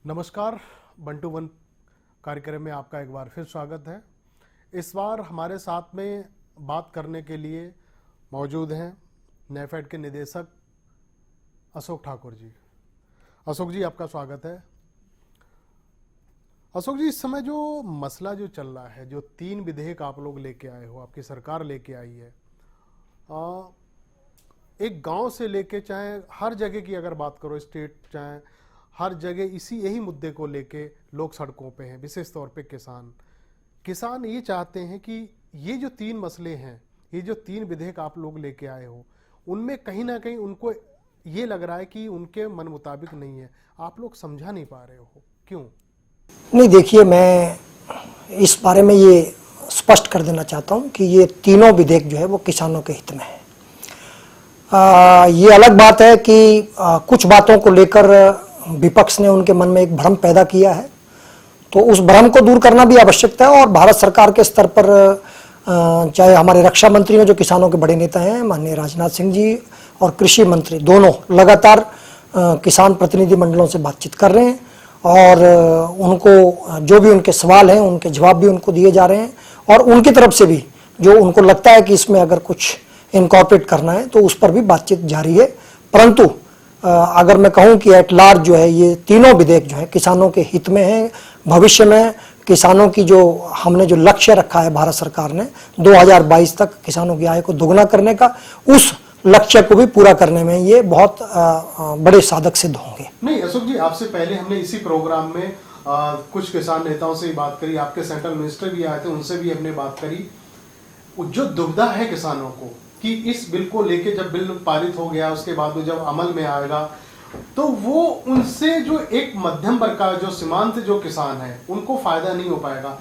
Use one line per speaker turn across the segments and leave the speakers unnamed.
नमस्कार, बंटू वन कार्यक्रम में आपका एक बार फिर स्वागत है। इस बार हमारे साथ में बात करने के लिए मौजूद हैं नेफेड के निदेशक अशोक ठाकुर जी। अशोक जी, आपका स्वागत है। अशोक जी, इस समय जो मसला जो चल रहा है, जो 3 विधेयक आप लोग लेके आए हो, आपकी सरकार लेके आई है, एक गांव से लेके चाहे हर जगह की अगर बात करो, स्टेट चाहे हर जगह यही मुद्दे को लेके लोग सड़कों पे हैं। विशेष तौर पे किसान ये चाहते हैं कि ये जो 3 मसले हैं, ये जो 3 विधेयक आप लोग लेके आए हो, उनमें कहीं ना कहीं उनको ये लग रहा है कि उनके मन मुताबिक नहीं है। आप लोग समझा नहीं पा रहे हो, क्यों?
नहीं, देखिए, मैं इस बारे में ये स्पष्ट कर देना चाहता हूँ कि ये तीनों विधेयक जो है वो किसानों के हित में है। ये अलग बात है कि कुछ बातों को लेकर विपक्ष ने उनके मन में एक भ्रम पैदा किया है, तो उस भ्रम को दूर करना भी आवश्यकता है। और भारत सरकार के स्तर पर चाहे हमारे रक्षा मंत्री में जो किसानों के बड़े नेता हैं, माननीय राजनाथ सिंह जी, और कृषि मंत्री, दोनों लगातार किसान प्रतिनिधि मंडलों से बातचीत कर रहे हैं और उनको जो भी उनके सवाल हैं उनके जवाब भी उनको दिए जा रहे हैं। और उनकी तरफ से भी जो उनको लगता है कि इसमें अगर कुछ इनकॉर्पोरेट करना है तो उस पर भी बातचीत जारी है। परंतु अगर मैं कहूं कि एट लार्ज जो है ये तीनों विधेयक जो है किसानों के हित में है। भविष्य में किसानों की जो हमने जो लक्ष्य रखा है भारत सरकार ने 2022 तक किसानों की आय को दोगुना करने का, उस लक्ष्य को भी पूरा करने में ये बहुत बड़े साधक सिद्ध होंगे।
नहीं अशोक जी, आपसे पहले हमने इसी प्रोग्राम में कुछ किसान नेताओं से बात करी, आपके सेंट्रल मिनिस्टर भी आए थे, उनसे भी हमने बात करी। जो दुविधा है किसानों को कि इस बिल को लेके जब बिल पारित हो गया, उसके बाद जब अमल में आएगा तो वो उनसे जो एक मध्यम वर्ग का जो सीमांत जो किसान है उनको फायदा नहीं हो पाएगा।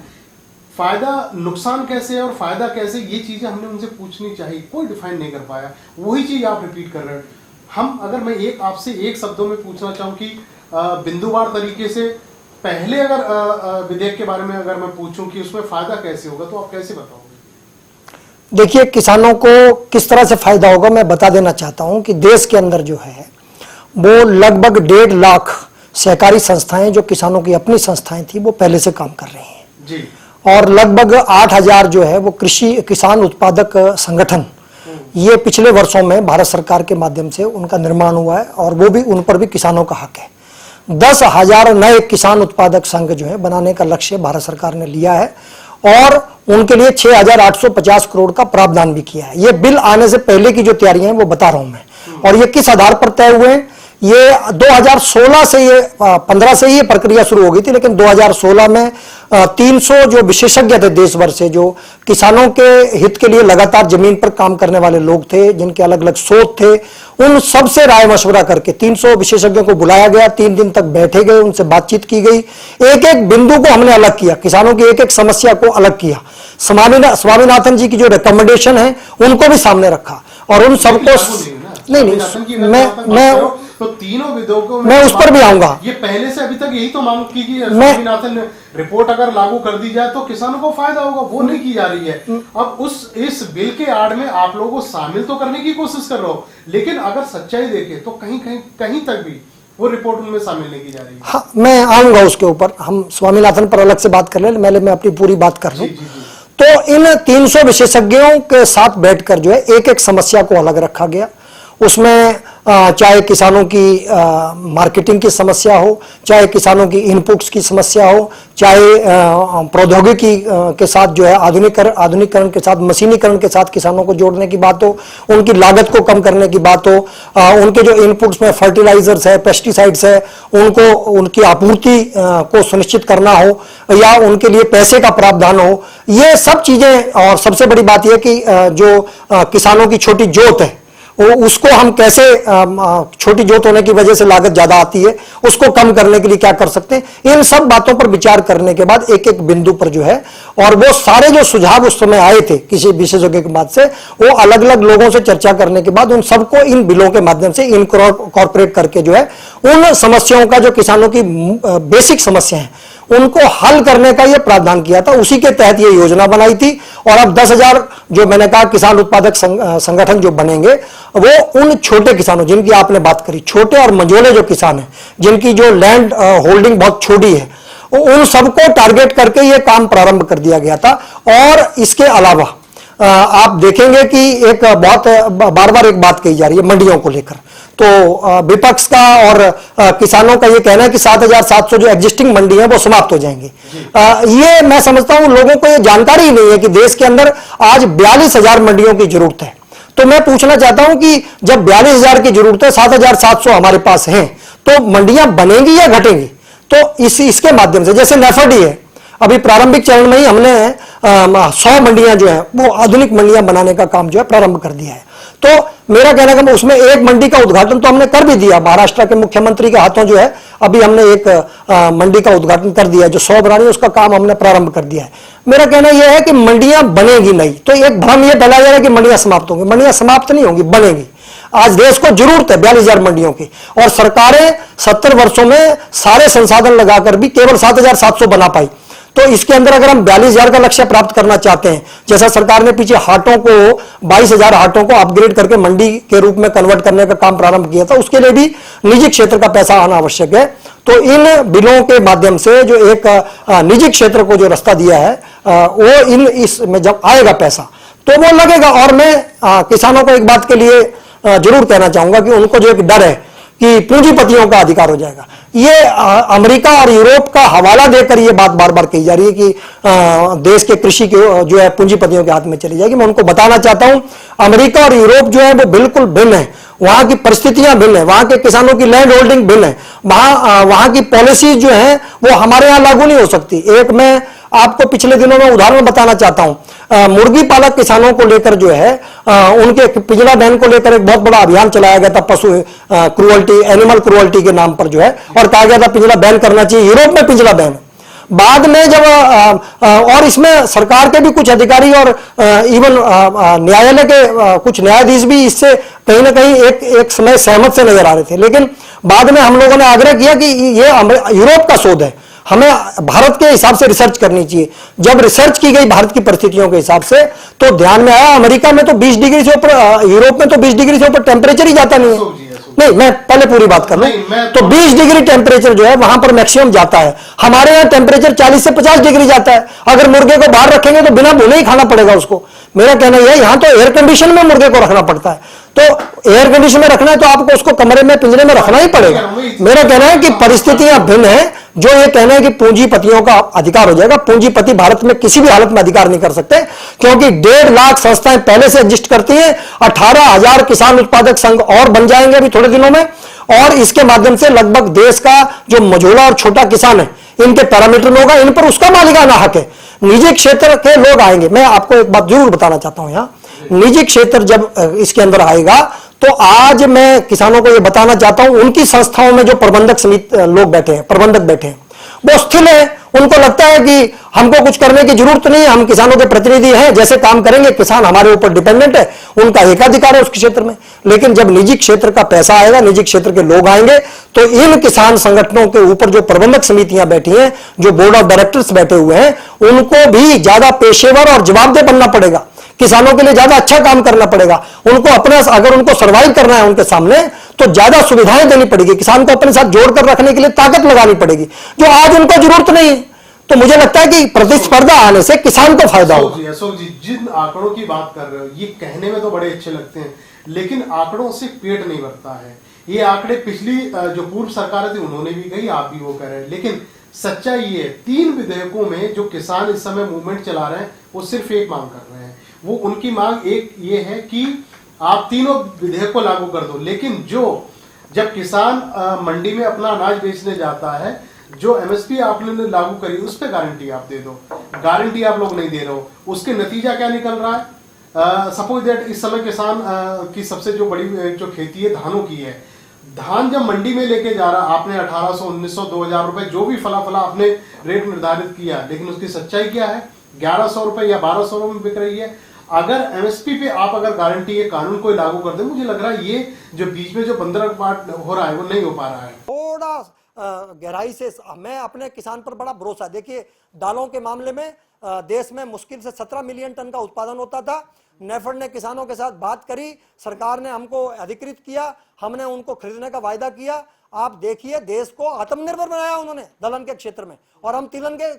फायदा नुकसान कैसे है और फायदा कैसे, ये चीजें हमने उनसे पूछनी चाहिए, कोई डिफाइन नहीं कर पाया। वही चीज आप रिपीट कर रहे हैं। हम अगर मैं आपसे एक शब्दों में पूछना चाहूं कि बिंदुवार तरीके से पहले अगर विधेयक के बारे में अगर मैं पूछूं कि उसमें फायदा कैसे होगा, तो आप कैसे बताओगे?
देखिए, किसानों को किस तरह से फायदा होगा मैं बता देना चाहता हूं कि देश के अंदर जो है वो लगभग 1.5 लाख सहकारी संस्थाएं, जो किसानों की अपनी संस्थाएं थी, वो पहले से काम कर रही हैं
जी।
और लगभग 8,000 जो है वो किसान उत्पादक संगठन, ये पिछले वर्षों में भारत सरकार के माध्यम से उनका निर्माण हुआ है और वो भी, उन पर भी किसानों का हक है। 10,000 नए किसान उत्पादक संघ जो है बनाने का लक्ष्य भारत सरकार ने लिया है और उनके लिए 6,850 करोड़ का प्रावधान भी किया है। ये बिल आने से पहले की जो तैयारियां हैं वो बता रहा हूं मैं। और ये किस आधार पर तय हुए हैं? ये 2016 से, ये 15 से ये प्रक्रिया शुरू हो गई थी, लेकिन 2016 में 300 जो विशेषज्ञ थे देश भर से, जो किसानों के हित के लिए लगातार जमीन पर काम करने वाले लोग थे, जिनके अलग अलग सोच थे, उन सब से राय मशवरा करके 300 विशेषज्ञों को बुलाया गया। 3 दिन तक बैठे गए, उनसे बातचीत की गई, एक एक बिंदु को हमने अलग किया, किसानों की एक एक समस्या को अलग किया। स्वामीनाथन जी की जो रिकमेंडेशन है उनको भी सामने रखा और उन सबको नहीं, मैं
तो तीनों विधेयकों में
मैं उस पर भी आऊंगा।
ये पहले से अभी तक यही तो मांग की कि स्वामीनाथन रिपोर्ट अगर लागू कर दी जाए तो किसानों को फायदा होगा, वो नहीं की जा रही है। अब इस बिल के आड़ में आप लोगों को शामिल तो करने की कोशिश कर रहे हो, लेकिन अगर सच्चाई देखें तो कहीं तक भी वो रिपोर्ट उनमें शामिल नहीं की जा रही है।
हाँ, मैं आऊंगा उसके ऊपर, हम स्वामीनाथन पर अलग से बात कर ले, मैं अपनी पूरी बात कर लूं। तो इन 300 विशेषज्ञों के साथ बैठकर जो है एक एक समस्या को अलग रखा गया। उसमें चाहे किसानों की मार्केटिंग की समस्या हो, चाहे किसानों की इनपुट्स की समस्या हो, चाहे प्रौद्योगिकी के साथ जो है आधुनिकीकरण के साथ, मशीनीकरण के साथ किसानों को जोड़ने की बात हो, उनकी लागत को कम करने की बात हो, उनके जो इनपुट्स में फर्टिलाइजर्स है, पेस्टिसाइड्स है, उनको उनकी आपूर्ति को सुनिश्चित करना हो, या उनके लिए पैसे का प्रावधान हो, ये सब चीजें। और सबसे बड़ी बात यह कि जो किसानों की छोटी जोत है उसको हम कैसे, छोटी जोत होने की वजह से लागत ज्यादा आती है, उसको कम करने के लिए क्या कर सकते हैं, इन सब बातों पर विचार करने के बाद एक एक बिंदु पर जो है, और वो सारे जो सुझाव उस समय आए थे किसी विशेषज्ञ के बाद से, वो अलग अलग लोगों से चर्चा करने के बाद उन सबको इन बिलों के माध्यम से इनकॉर्पोरेट करके जो है उन समस्याओं का, जो किसानों की बेसिक समस्या है, उनको हल करने का ये प्रावधान किया था, उसी के तहत ये योजना बनाई थी। और अब 10,000 जो मैंने कहा किसान उत्पादक संगठन जो बनेंगे, वो उन छोटे किसानों जिनकी आपने बात करी, छोटे और मंझोले जो किसान हैं, जिनकी जो लैंड होल्डिंग बहुत छोटी है, उन सबको टारगेट करके ये काम प्रारंभ कर दिया गया था। और इसके अलावा आप देखेंगे कि एक बहुत बार बार एक बात कही जा रही है मंडियों को लेकर, तो विपक्ष का और किसानों का ये कहना है कि 7,700 जो एग्जिस्टिंग मंडी है वो समाप्त हो जाएंगी। ये मैं समझता हूं लोगों को ये जानकारी ही नहीं है कि देश के अंदर आज 42,000 मंडियों की जरूरत है। तो मैं पूछना चाहता हूं कि जब 42,000 की जरूरत है, 7,700 हमारे पास हैं, तो मंडियां बनेंगी या घटेंगी? तो इसके माध्यम से, जैसे नेफेडी है, अभी प्रारंभिक चरण में ही हमने 100 मंडियां जो है वो आधुनिक मंडियां बनाने का काम जो है प्रारंभ कर दिया है। तो मेरा कहना है उसमें एक मंडी का उद्घाटन तो हमने कर भी दिया, महाराष्ट्र के मुख्यमंत्री के हाथों जो है अभी हमने एक मंडी का उद्घाटन कर दिया, जो 100 बनानी उसका काम हमने प्रारंभ कर दिया है। मेरा कहना यह है कि मंडियां बनेगी नहीं, तो एक भ्रम यह फैलाया जा रहा है कि मंडियां समाप्त होंगी। मंडियां समाप्त नहीं होंगी, बनेगी। आज देश को जरूरत है 42,000 मंडियों की, और सरकारें 70 वर्षों में सारे संसाधन लगाकर भी केवल 7,700 बना पाई। तो इसके अंदर अगर हम 42,000 का लक्ष्य प्राप्त करना चाहते हैं, जैसा सरकार ने पीछे हाटों को 22,000 हाटों को अपग्रेड करके मंडी के रूप में कन्वर्ट करने का काम प्रारंभ किया था, उसके लिए भी निजी क्षेत्र का पैसा आना आवश्यक है। तो इन बिलों के माध्यम से जो एक निजी क्षेत्र को जो रास्ता दिया है, वो इसमें जब आएगा पैसा तो वो लगेगा। और मैं किसानों को एक बात के लिए जरूर कहना चाहूंगा कि उनको जो एक डर है कि पूंजीपतियों का अधिकार हो जाएगा, ये अमेरिका और यूरोप का हवाला देकर ये बात बार बार कही जा रही है कि देश के कृषि के जो है पूंजीपतियों के हाथ में चली जाएगी। मैं उनको बताना चाहता हूं, अमेरिका और यूरोप जो है वो बिल्कुल भिन्न है, वहां की परिस्थितियां भिन्न है, वहां के किसानों की लैंड होल्डिंग भिन्न है, वहां की पॉलिसीज जो है वो हमारे यहां लागू नहीं हो सकती। एक मैं आपको पिछले दिनों में उदाहरण बताना चाहता हूं, मुर्गी पालक किसानों को लेकर जो है उनके पिंजरा बैन को लेकर एक बहुत बड़ा अभियान चलाया गया था, पशु क्रूअल्टी, एनिमल क्रूअल्टी के नाम पर जो है, और कहा गया था पिंजरा बैन करना चाहिए। यूरोप में पिंजरा बैन, बाद में जब और इसमें सरकार के भी कुछ अधिकारी और इवन न्यायालय के कुछ न्यायाधीश भी इससे कहीं ना कहीं एक समय सहमत से नजर आ रहे थे, लेकिन बाद में हम लोगों ने आग्रह किया कि ये यूरोप का शोध है, हमें भारत के हिसाब से रिसर्च करनी चाहिए। जब रिसर्च की गई भारत की परिस्थितियों के हिसाब से, तो ध्यान में आया अमेरिका में तो 20 डिग्री से ऊपर, यूरोप में तो 20 डिग्री से ऊपर टेम्परेचर ही जाता नहीं है। नहीं, मैं पहले पूरी बात कर लूं, तो 20 डिग्री टेम्परेचर जो है वहां पर मैक्सिमम जाता है। हमारे यहाँ टेम्परेचर 40 से 50 डिग्री जाता है। अगर मुर्गे को बाहर रखेंगे तो बिना भुने ही खाना पड़ेगा उसको। मेरा कहना यह है, यहां तो एयर कंडीशन में मुर्गे को रखना पड़ता है, तो एयर कंडीशन में रखना है तो आपको उसको कमरे में, पिंजरे में रखना ही पड़ेगा। मेरा कहना है कि परिस्थितियां भिन्न है। जो ये कहना है कि पूंजीपतियों का अधिकार हो जाएगा, पूंजीपति भारत में किसी भी हालत में अधिकार नहीं कर सकते, क्योंकि 1.5 लाख संस्थाएं पहले से एग्जिस्ट करती हैं। 18,000 किसान उत्पादक संघ और बन जाएंगे अभी थोड़े दिनों में, और इसके माध्यम से लगभग देश का जो मझोला और छोटा किसान है, इनके पैरामीटर में होगा, इन पर उसका मालिकाना हक है। निजी क्षेत्र के लोग आएंगे। मैं आपको एक बात जरूर बताना चाहता हूं, यहां निजी क्षेत्र जब इसके अंदर आएगा, तो आज मैं किसानों को यह बताना चाहता हूं, उनकी संस्थाओं में जो प्रबंधक समिति लोग बैठे हैं, प्रबंधक बैठे हैं, वो स्थिर है। उनको लगता है कि हमको कुछ करने की जरूरत नहीं है, हम किसानों के प्रतिनिधि हैं, जैसे काम करेंगे, किसान हमारे ऊपर डिपेंडेंट है, उनका एकाधिकार है उस क्षेत्र में। लेकिन जब निजी क्षेत्र का पैसा आएगा, निजी क्षेत्र के लोग आएंगे, तो इन किसान संगठनों के ऊपर जो प्रबंधक समितियां बैठी हैं, जो बोर्ड ऑफ डायरेक्टर्स बैठे हुए हैं, उनको भी ज्यादा पेशेवर और जवाबदेह बनना पड़ेगा। किसानों के लिए ज्यादा अच्छा काम करना पड़ेगा। उनको अपना, अगर उनको सर्वाइव करना है उनके सामने, तो ज्यादा सुविधाएं देनी पड़ेगी। किसान को अपने साथ जोड़कर रखने के लिए ताकत लगानी पड़ेगी, जो आज उनको जरूरत नहीं है। तो मुझे लगता है कि प्रतिस्पर्धा आने से किसान को फायदा होगा।
अशोक जी, जिन आंकड़ों की बात कर रहे हो, ये कहने में तो बड़े अच्छे लगते हैं, लेकिन आंकड़ों से पेट नहीं भरता है। ये आंकड़े पिछली जो पूर्व सरकार थी उन्होंने भी कही, आप भी वो कह रहे हैं, लेकिन सच्चाई ये है, 3 विधेयकों में जो किसान इस समय मूवमेंट चला रहे हैं, वो सिर्फ एक मांग कर रहे हैं। वो उनकी मांग एक ये है कि आप तीनों विधेयक को लागू कर दो, लेकिन जब किसान मंडी में अपना अनाज बेचने जाता है, जो एमएसपी आपने लागू करी उस पर गारंटी आप दे दो, गारंटी आप लोग नहीं दे रहे हो। उसके नतीजा क्या निकल रहा है? सपोज दैट इस समय किसान की सबसे जो बड़ी जो खेती है धानों की है, धान जब मंडी में लेके जा रहा, आपने 1800, 1900, 2000 रुपए जो भी फला आपने रेट निर्धारित किया, लेकिन उसकी सच्चाई क्या है? 1100 रुपए या 1200 रुपए में बिक रही है। अगर एमएसपी पे आप अगर गारंटी ये कानून कोई लागू कर दे, मुझे लग रहा है ये जो बीच में जो बंदरगाह हो रहा है वो नहीं हो पा रहा है।
थोड़ा गहराई से मैं अपने किसान पर बड़ा भरोसा, देखिए दालों के मामले में देश में मुश्किल से 17 मिलियन टन का उत्पादन होता था। नेफेड ने किसानों के साथ बात करी, सरकार ने हमको अधिकृत किया, हमने उनको खरीदने का वायदा किया। आप देखिए देश को आत्मनिर्भर बनाया उन्होंने दलहन के क्षेत्र में, और हम तिलहन के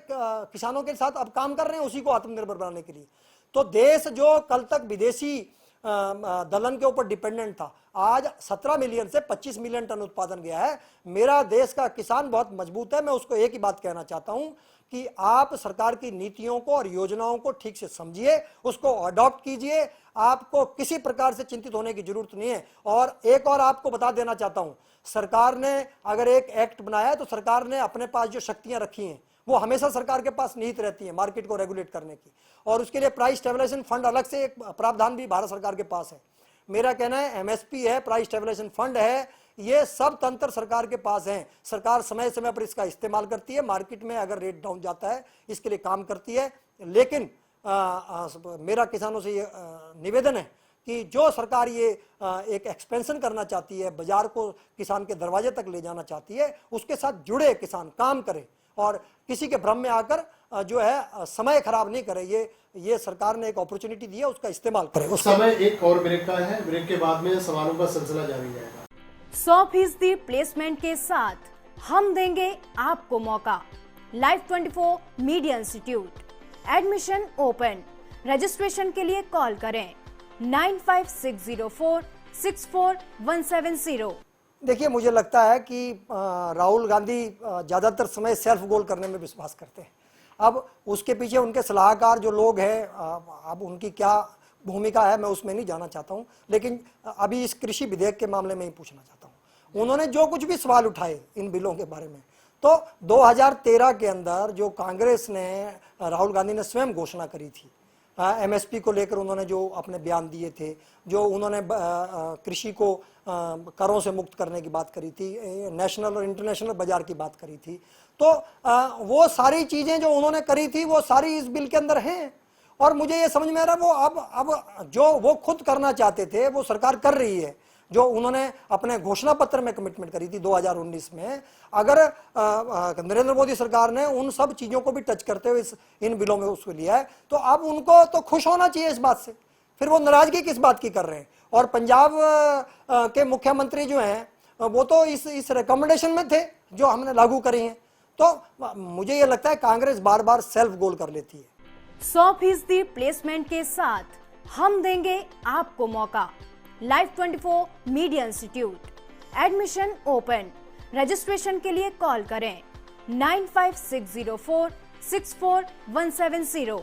किसानों के साथ अब काम कर रहे हैं उसी को आत्मनिर्भर बनाने के लिए। तो देश जो कल तक विदेशी दलहन के ऊपर डिपेंडेंट था, आज 17 मिलियन से 25 मिलियन टन उत्पादन गया है। मेरा देश का किसान बहुत मजबूत है। मैं उसको एक ही बात कहना चाहता हूं कि आप सरकार की नीतियों को और योजनाओं को ठीक से समझिए, उसको अडॉप्ट कीजिए। आपको किसी प्रकार से चिंतित होने की जरूरत नहीं है। और एक और आपको बता देना चाहता हूं, सरकार ने अगर एक एक्ट बनाया है तो सरकार ने अपने पास जो शक्तियां रखी हैं वो हमेशा सरकार के पास निहित रहती है मार्केट को रेगुलेट करने की, और उसके लिए प्राइस स्टेबलाइजेशन फंड अलग से एक प्रावधान भी भारत सरकार के पास है। मेरा कहना है एमएसपी है, प्राइस स्टेबलाइजेशन फंड है, ये सब तंत्र सरकार के पास हैं। सरकार समय समय पर इसका इस्तेमाल करती है, मार्केट में अगर रेट डाउन जाता है इसके लिए काम करती है। लेकिन मेरा किसानों से ये निवेदन है कि जो सरकार ये एक एक्सपेंशन करना चाहती है, बाजार को किसान के दरवाजे तक ले जाना चाहती है, उसके साथ जुड़े किसान काम करें और किसी के भ्रम में आकर जो है समय खराब नहीं करे। ये सरकार ने एक अपॉर्चुनिटी दी है, उसका इस्तेमाल करें। उस
समय एक और ब्रेक का है, ब्रेक के बाद में सवालों का सिलसिला जारी रहेगा।
100% प्लेसमेंट के साथ हम देंगे आपको मौका। Live 24 media institute, admission open. Registration के लिए कॉल करें 9560464170।
देखिए मुझे लगता है कि राहुल गांधी ज़्यादातर समय सेल्फ गोल करने में विश्वास करते हैं। अब उसके पीछे उनके सलाहकार जो लोग हैं, अब उनकी क्या भूमिका है मैं उसमें नहीं जाना चाहता हूं, लेकिन अभी इस कृषि विधेयक के मामले में ही पूछना चाहता हूं। उन्होंने जो कुछ भी सवाल उठाए इन बिलों के बारे में, तो 2013 के अंदर जो कांग्रेस ने, राहुल गांधी ने स्वयं घोषणा करी थी एमएसपी को लेकर, उन्होंने जो अपने बयान दिए थे, जो उन्होंने कृषि को करों से मुक्त करने की बात करी थी, नेशनल और इंटरनेशनल बाजार की बात करी थी, तो वो सारी चीजें जो उन्होंने करी थी वो सारी इस बिल के अंदर हैं। और मुझे ये समझ में आ रहा है वो अब जो वो खुद करना चाहते थे वो सरकार कर रही है, जो उन्होंने अपने घोषणा पत्र में कमिटमेंट करी थी 2019 में। अगर नरेंद्र मोदी सरकार ने उन सब चीजों को भी टच करते हुए इन बिलों में उसको लिया है, तो अब उनको तो खुश होना चाहिए इस बात से, फिर वो नाराजगी किस बात की कर रहे हैं। और पंजाब के मुख्यमंत्री जो हैं वो तो इस रिकमेंडेशन में थे जो हमने लागू करी हैं। तो मुझे ये लगता है कांग्रेस बार बार सेल्फ गोल कर लेती है।
100% प्लेसमेंट के साथ हम देंगे आपको मौका। Live 24 media institute, admission open. Registration के लिए कॉल करें 9560464170।